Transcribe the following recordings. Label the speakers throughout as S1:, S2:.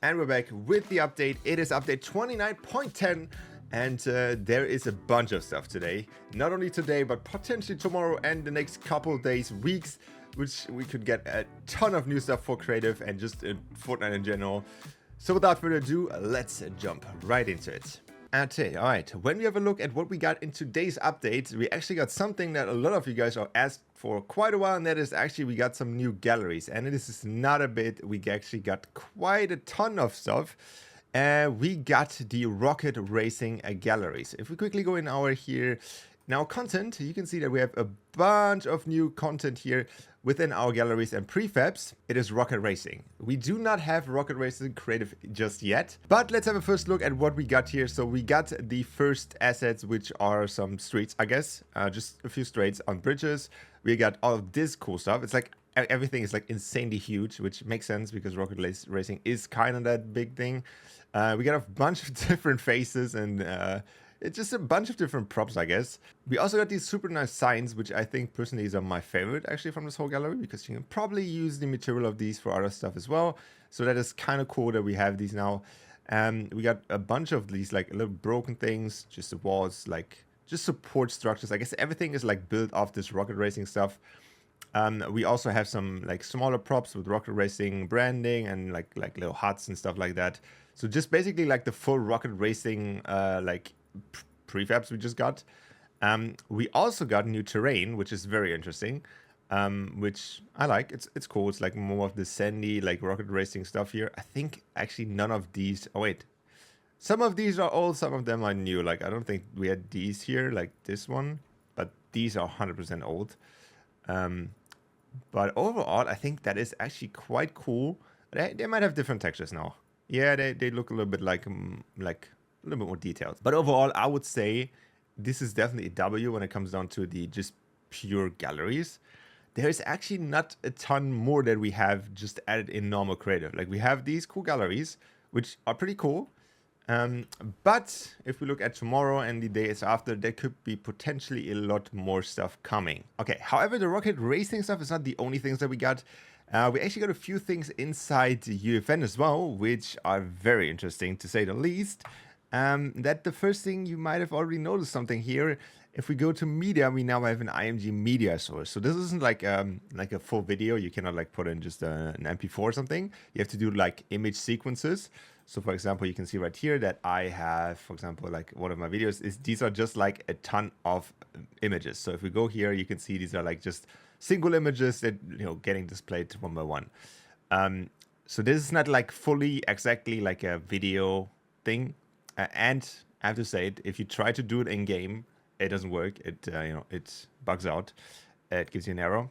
S1: And we're back with the update. It is update 29.10, and there is a bunch of stuff today. Not only today, but potentially tomorrow and the next couple of days, weeks, which we could get a ton of new stuff for creative and just in Fortnite in general. So without further ado, let's jump right into it. Okay, alright, when we have a look at what we got in today's update, we actually got something that a lot of you guys are asked for quite a while, and that is actually we got some new galleries. And this is not a bit, we actually got quite a ton of stuff. We got the rocket racing galleries. If we quickly go in our content, you can see that we have a bunch of new content here within our galleries and prefabs. It is rocket racing. We do not have rocket racing creative just yet, but let's have a first look at what we got here. So we got the first assets, which are some streets, I guess, just a few streets on bridges. We got all of this cool stuff. It's like everything is like insanely huge, which makes sense because rocket racing is kind of that big thing. We got a bunch of different faces and it's just a bunch of different props, I guess. We also got these super nice signs, which I think personally is my favorite actually from this whole gallery, because you can probably use the material of these for other stuff as well. So that is kind of cool that we have these now. We got a bunch of these like little broken things, just the walls, like just support structures. I guess everything is like built off this rocket racing stuff. We also have some like smaller props with rocket racing branding and like little huts and stuff like that. So just basically like the full rocket racing like prefabs we just got. We also got new terrain, which is very interesting, which I like. It's cool. It's like more of the sandy like rocket racing stuff here. I think actually none of these, oh wait, some of these are old, some of them are new. Like I don't think we had these here, like this one, but these are 100% old. But overall I think that is actually quite cool. They might have different textures now. Yeah, they look a little bit like a little bit more detailed. But overall, I would say this is definitely a W when it comes down to the just pure galleries. There is actually not a ton more that we have just added in normal creative. Like we have these cool galleries, which are pretty cool. But if we look at tomorrow and the days after, there could be potentially a lot more stuff coming. Okay, however, the rocket racing stuff is not the only things that we got. We actually got a few things inside the UFN as well, which are very interesting to say the least. That the first thing you might have already noticed something here. If we go to media, we now have an IMG media source. So this isn't like a full video. You cannot like put in just an MP4 or something. You have to do like image sequences. So for example, you can see right here that I have, for example, like one of my videos is these are just like a ton of images. So if we go here, you can see these are like just single images that, you know, getting displayed one by one. So this is not like fully exactly like a video thing. And I have to say it, if you try to do it in game, it doesn't work. It it bugs out. It gives you an error.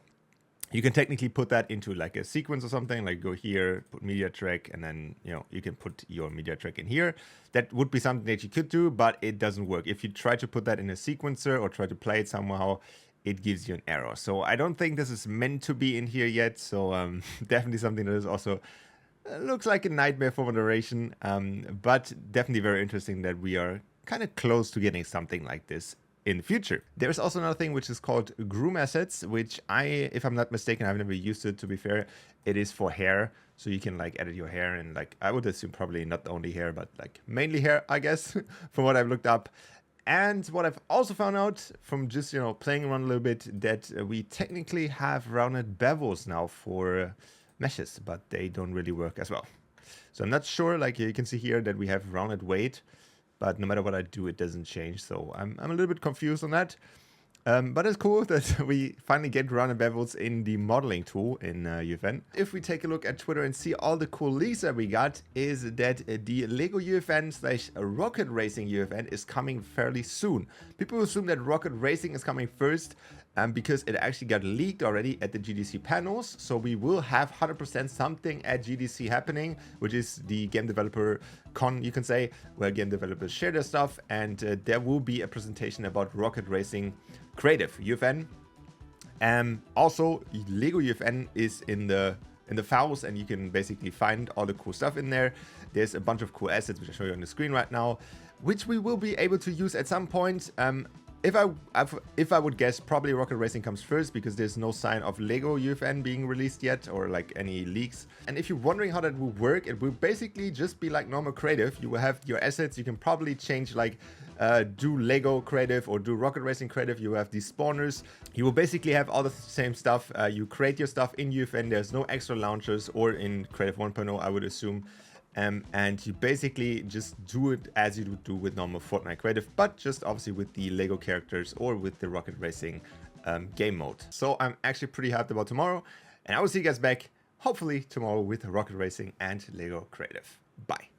S1: You can technically put that into like a sequence or something, like go here, put media track, and then you can put your media track in here. That would be something that you could do, but it doesn't work. If you try to put that in a sequencer or try to play it somehow, it gives you an error. So I don't think this is meant to be in here yet. So definitely something that is also looks like a nightmare for moderation, but definitely very interesting that we are kind of close to getting something like this in the future. There's also another thing which is called groom assets, which if I'm not mistaken, I've never used it, to be fair. It is for hair, so you can like edit your hair, and like I would assume probably not only hair, but like mainly hair, I guess, from what I've looked up. And what I've also found out from just playing around a little bit, that we technically have rounded bevels now for meshes, but they don't really work as well. So I'm not sure, like you can see here that we have rounded weight, but no matter what I do, it doesn't change. So I'm a little bit confused on that. But it's cool that we finally get rounded bevels in the modeling tool in UFN. If we take a look at Twitter and see all the cool leaks that we got, is that the Lego UFN / Rocket Racing UFN is coming fairly soon. People assume that Rocket Racing is coming first, because it actually got leaked already at the GDC panels. So we will have 100% something at GDC happening, which is the game developer con, you can say, where game developers share their stuff. And there will be a presentation about Rocket Racing Creative UFN. Also, Lego UFN is in the files, and you can basically find all the cool stuff in there. There's a bunch of cool assets, which I'll show you on the screen right now, which we will be able to use at some point. if I would guess, probably Rocket Racing comes first because there's no sign of Lego UFN being released yet or like any leaks. And if you're wondering how that will work, it will basically just be like normal creative. You will have your assets. You can probably change like do Lego creative or do Rocket Racing creative. You have these spawners. You will basically have all the same stuff. You create your stuff in UFN. There's no extra launchers, or in Creative 1.0, I would assume. And you basically just do it as you would do with normal Fortnite creative, but just obviously with the Lego characters or with the Rocket Racing game mode. So I'm actually pretty hyped about tomorrow, and I will see you guys back hopefully tomorrow with Rocket Racing and Lego creative. Bye.